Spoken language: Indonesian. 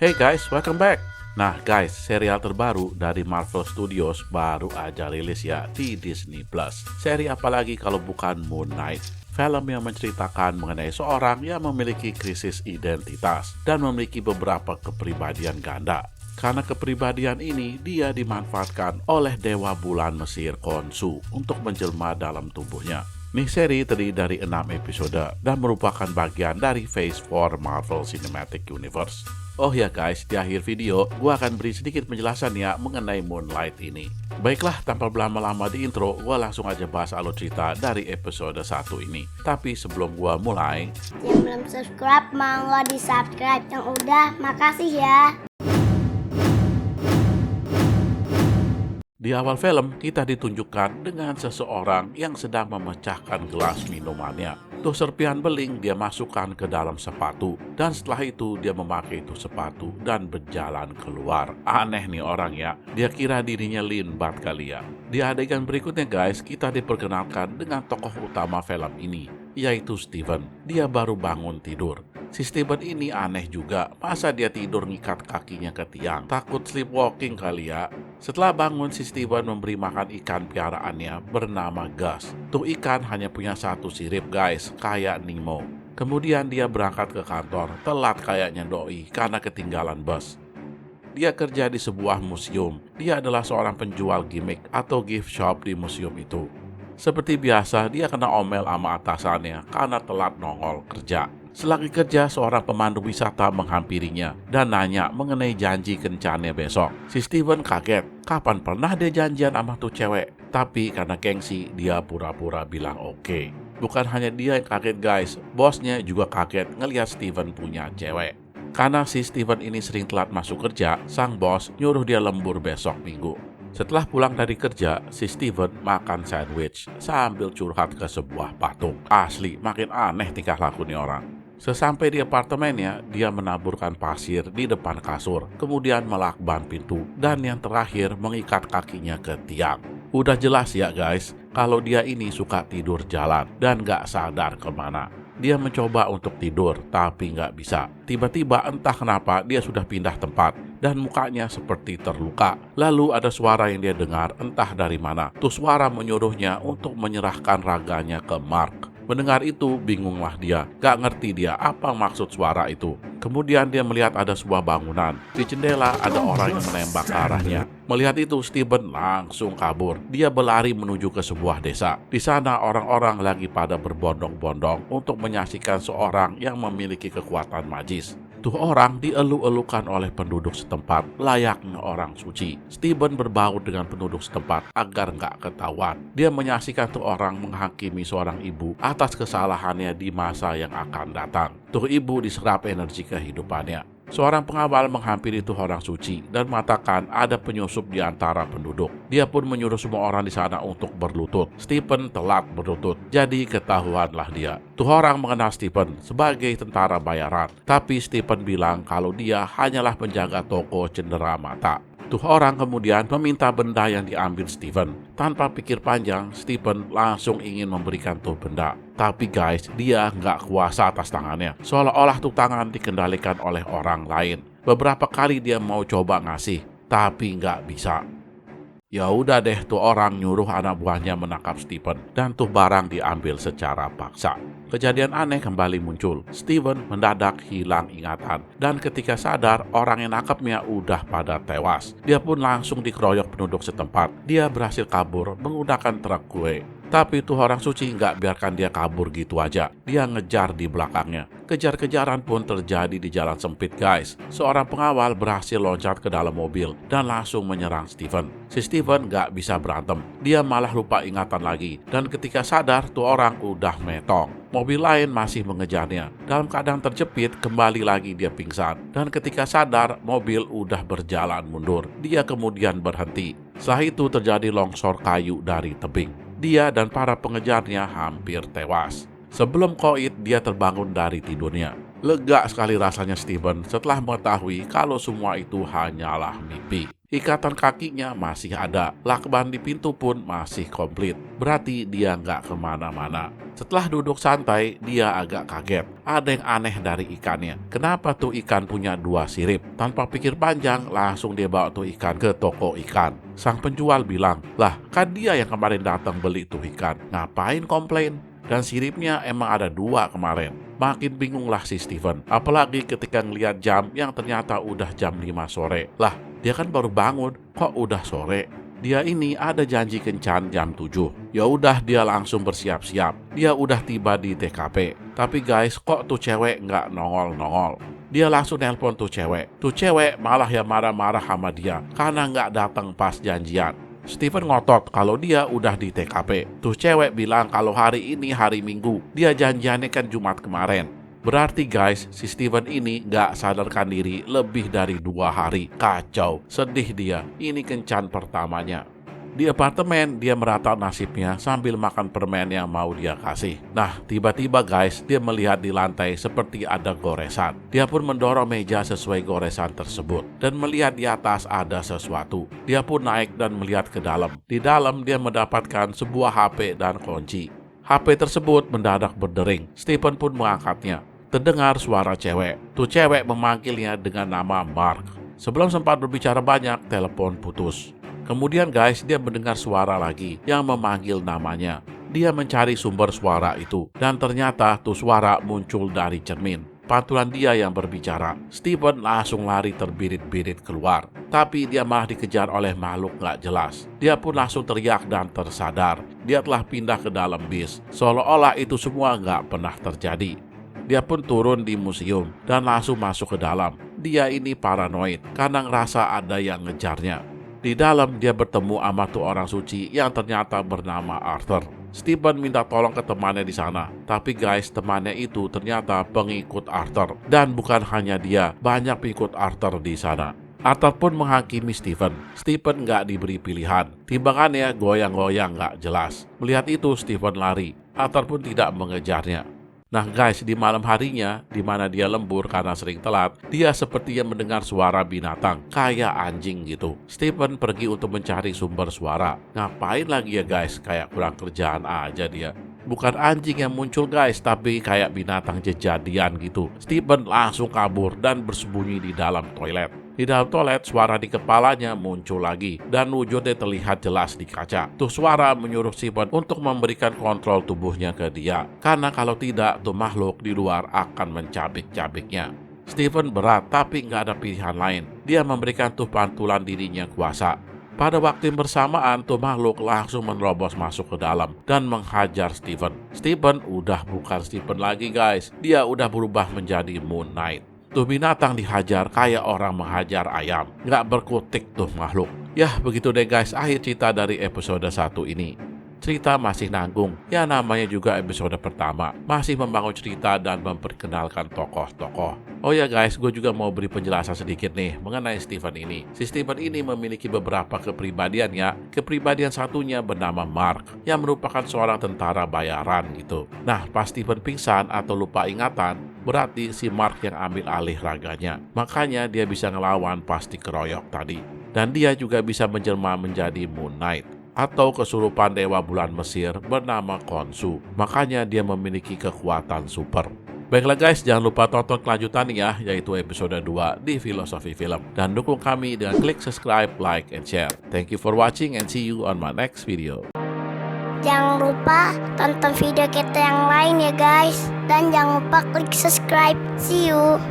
Hey guys, welcome back. Nah guys, serial terbaru dari Marvel Studios baru aja rilis ya di Disney Plus. Seri apalagi kalau bukan Moon Knight. Film yang menceritakan mengenai seorang yang memiliki krisis identitas dan memiliki beberapa kepribadian ganda. Karena kepribadian ini, dia dimanfaatkan oleh dewa bulan Mesir Khonsu untuk menjelma dalam tubuhnya. Nih seri terdiri dari 6 episode dan merupakan bagian dari Phase 4 Marvel Cinematic Universe. Oh ya guys, di akhir video gua akan beri sedikit penjelasan ya mengenai Moonlight ini. Baiklah, tanpa berlama-lama di intro, gua langsung aja bahas alur cerita dari episode 1 ini. Tapi sebelum gua mulai, yang belum subscribe monggo di subscribe, yang udah makasih ya. di awal film kita ditunjukkan dengan seseorang yang sedang memecahkan gelas minumannya. Tuh serpihan beling dia masukkan ke dalam sepatu, dan setelah itu dia memakai itu sepatu dan berjalan keluar. Aneh nih orang ya, dia kira dirinya Lindbad kali ya. Di adegan berikutnya guys, kita diperkenalkan dengan tokoh utama film ini, yaitu Steven. Dia baru bangun tidur. Si Steven ini aneh juga, masa dia tidur ngikat kakinya ke tiang? Takut sleepwalking kali ya. Setelah bangun, si Steven memberi makan ikan piaraannya bernama Gus. Tuh ikan hanya punya satu sirip guys, kayak Nemo. Kemudian dia berangkat ke kantor, telat kayaknya doi karena ketinggalan bus. Dia kerja di sebuah museum. Dia adalah seorang penjual gimmick atau gift shop di museum itu. Seperti biasa, dia kena omel sama atasannya karena telat nongol kerja. Selagi kerja, seorang pemandu wisata menghampirinya dan nanya mengenai janji kencannya besok. Si Steven kaget, kapan pernah dia janjian sama tuh cewek? Tapi karena gengsi, dia pura-pura bilang oke. Bukan hanya dia yang kaget guys, bosnya juga kaget ngelihat Steven punya cewek. Karena si Steven ini sering telat masuk kerja, sang bos nyuruh dia lembur besok minggu. Setelah pulang dari kerja, si Steven makan sandwich sambil curhat ke sebuah patung. Asli, makin aneh tingkah laku nih orang. Sesampai di apartemennya, dia menaburkan pasir di depan kasur, kemudian melakban pintu, dan yang terakhir mengikat kakinya ke tiang. Udah jelas ya guys, kalau dia ini suka tidur jalan dan gak sadar kemana. Dia mencoba untuk tidur, tapi nggak bisa. Tiba-tiba entah kenapa dia sudah pindah tempat dan mukanya seperti terluka. Lalu ada suara yang dia dengar entah dari mana. Tuh suara menyuruhnya untuk menyerahkan raganya ke Mark. Mendengar itu, bingunglah dia. Gak ngerti dia apa maksud suara itu. Kemudian dia melihat ada sebuah bangunan. Di jendela ada orang yang menembak ke arahnya. Melihat itu, Steven langsung kabur. Dia berlari menuju ke sebuah desa. Di sana orang-orang lagi pada berbondong-bondong untuk menyaksikan seorang yang memiliki kekuatan magis. Tuh orang dielu-elukan oleh penduduk setempat, layaknya orang suci. Steven berbaur dengan penduduk setempat agar nggak ketahuan. Dia menyaksikan tuh orang menghakimi seorang ibu atas kesalahannya di masa yang akan datang. Tuh ibu diserap energi kehidupannya. Seorang pengawal menghampiri tuh orang suci dan mengatakan ada penyusup di antara penduduk. Dia pun menyuruh semua orang di sana untuk berlutut. Steven telat berlutut, jadi ketahuanlah dia. Tuh orang mengenal Steven sebagai tentara bayaran, tapi Steven bilang kalau dia hanyalah penjaga toko cendera mata. Tuh orang kemudian meminta benda yang diambil Steven. Tanpa pikir panjang, Steven langsung ingin memberikan tuh benda. Tapi guys, dia nggak kuasa atas tangannya. Seolah-olah tuh tangan dikendalikan oleh orang lain. Beberapa kali dia mau coba ngasih, tapi nggak bisa. Ya udah deh, tuh orang nyuruh anak buahnya menangkap Steven dan tuh barang diambil secara paksa. Kejadian aneh kembali muncul. Steven mendadak hilang ingatan dan ketika sadar orang yang nangkapnya udah pada tewas. Dia pun langsung dikeroyok penduduk setempat. Dia berhasil kabur menggunakan truk kue. Tapi tuh orang suci nggak biarkan dia kabur gitu aja. Dia ngejar di belakangnya. Kejar-kejaran pun terjadi di jalan sempit guys. Seorang pengawal berhasil loncat ke dalam mobil dan langsung menyerang Steven. Si Steven nggak bisa berantem. Dia malah lupa ingatan lagi. Dan ketika sadar tuh orang udah metong. Mobil lain masih mengejarnya. Dalam keadaan terjepit, kembali lagi dia pingsan. Dan ketika sadar, mobil udah berjalan mundur. Dia kemudian berhenti. Setelah itu terjadi longsor kayu dari tebing. Dia dan para pengejarnya hampir tewas. Sebelum koit, dia terbangun dari tidurnya. Lega sekali rasanya Steven setelah mengetahui kalau semua itu hanyalah mimpi. Ikatan kakinya masih ada, lakban di pintu pun masih komplit. Berarti dia nggak kemana-mana. Setelah duduk santai, dia agak kaget. Ada yang aneh dari ikannya. Kenapa tuh ikan punya 2 sirip? Tanpa pikir panjang, langsung dia bawa tuh ikan ke toko ikan. Sang penjual bilang, "Lah, kan dia yang kemarin datang beli tuh ikan. Ngapain komplain? Dan siripnya emang ada 2 kemarin." Makin bingunglah si Steven. Apalagi ketika ngeliat jam yang ternyata udah jam 5 sore. Lah, dia kan baru bangun, kok udah sore? Dia ini ada janji kencan jam 7. Ya udah dia langsung bersiap-siap. Dia udah tiba di TKP. Tapi guys, kok tuh cewek nggak nongol-nongol? Dia langsung nelpon tuh cewek. Tuh cewek malah ya marah-marah sama dia karena nggak datang pas janjian. Steven ngotot kalau dia udah di TKP. Tuh cewek bilang kalau hari ini hari Minggu. Dia janjiannya kan Jumat kemarin. Berarti guys, si Steven ini gak sadarkan diri lebih dari 2 hari. Kacau, sedih dia. Ini kencan pertamanya. Di apartemen, dia merata nasibnya sambil makan permen yang mau dia kasih. Nah, tiba-tiba guys, dia melihat di lantai seperti ada goresan. Dia pun mendorong meja sesuai goresan tersebut dan melihat di atas ada sesuatu. Dia pun naik dan melihat ke dalam. Di dalam, dia mendapatkan sebuah HP dan kunci. HP tersebut mendadak berdering. Stephen pun mengangkatnya. Terdengar suara cewek. Tuh cewek memanggilnya dengan nama Mark. Sebelum sempat berbicara banyak, telepon putus. Kemudian guys, dia mendengar suara lagi yang memanggil namanya. Dia mencari sumber suara itu dan ternyata tuh suara muncul dari cermin. Pantulan dia yang berbicara. Steven langsung lari terbirit-birit keluar. Tapi dia malah dikejar oleh makhluk gak jelas. Dia pun langsung teriak dan tersadar. Dia telah pindah ke dalam bis. Seolah-olah itu semua gak pernah terjadi. Dia pun turun di museum dan langsung masuk ke dalam. Dia ini paranoid karena ngerasa ada yang ngejarnya. Di dalam dia bertemu sama tuh orang suci yang ternyata bernama Arthur. Steven minta tolong ke temannya di sana. Tapi guys, temannya itu ternyata pengikut Arthur. Dan bukan hanya dia, banyak pengikut Arthur di sana. Arthur pun menghakimi Steven. Steven nggak diberi pilihan. Timbangannya goyang-goyang nggak jelas. Melihat itu Steven lari. Arthur pun tidak mengejarnya. Nah guys, di malam harinya, di mana dia lembur karena sering telat, dia sepertinya mendengar suara binatang, kayak anjing gitu. Steven pergi untuk mencari sumber suara. Ngapain lagi ya guys, kayak kurang kerjaan aja dia. Bukan anjing yang muncul guys, tapi kayak binatang jejadian gitu. Steven langsung kabur dan bersembunyi di dalam toilet. Di dalam toilet, suara di kepalanya muncul lagi dan wujudnya terlihat jelas di kaca. Tuh suara menyuruh Steven untuk memberikan kontrol tubuhnya ke dia. Karena kalau tidak, tuh makhluk di luar akan mencabik-cabiknya. Steven berat tapi nggak ada pilihan lain. Dia memberikan tuh pantulan dirinya kuasa. Pada waktu yang bersamaan, tuh makhluk langsung menerobos masuk ke dalam dan menghajar Steven. Steven udah bukan Steven lagi guys. Dia udah berubah menjadi Moon Knight. Tuh binatang dihajar kayak orang menghajar ayam. Nggak berkutik tuh makhluk. Yah begitu deh guys, akhir cerita dari episode 1 ini. Cerita masih nanggung, ya namanya juga episode pertama. Masih membangun cerita dan memperkenalkan tokoh-tokoh. Oh ya guys, gue juga mau beri penjelasan sedikit nih mengenai Steven ini. Si Steven ini memiliki beberapa kepribadian ya. Kepribadian satunya bernama Mark, yang merupakan seorang tentara bayaran gitu. Nah, pas Steven pingsan atau lupa ingatan, berarti si Mark yang ambil alih raganya. Makanya dia bisa ngelawan pas dikeroyok tadi. Dan dia juga bisa menjelma menjadi Moon Knight atau kesurupan dewa bulan Mesir bernama Khonsu. Makanya dia memiliki kekuatan super. Baiklah guys, jangan lupa tonton kelanjutan ya, yaitu episode 2 di Filosofi Film. Dan dukung kami dengan klik subscribe, like, and share. Thank you for watching and see you on my next video. Jangan lupa tonton video kita yang lain ya guys. Dan jangan lupa klik subscribe. See you.